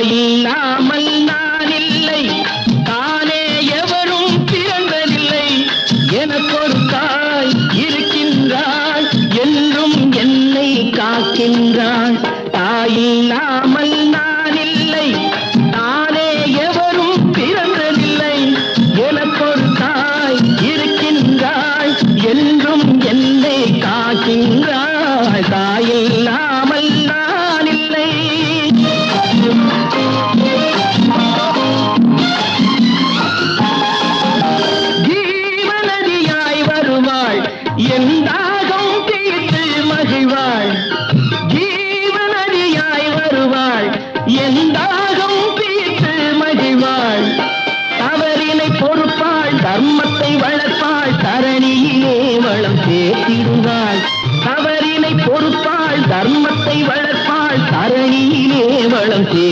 தாயில்லாமல் நான் இல்லை, தானே எவரும் பிறந்ததில்லை. எனக்கொரு தாய் இருக்கின்றாள், என்றும் என்னை காக்கின்றாள். தாயில்லாமல் நான் இல்லை, தானே எவரும் பிறந்ததில்லை. எனக்கொரு தாய் இருக்கின்றாள், என்றும் என்னை காக்கின்றாள். தாயில்லாமல் நான் இல்லை. ஜீவநதியாய் வருவாள், என் தாகம் தீர்த்து மகிழ்வாள். ஜீவநதியாய் வருவாள், என்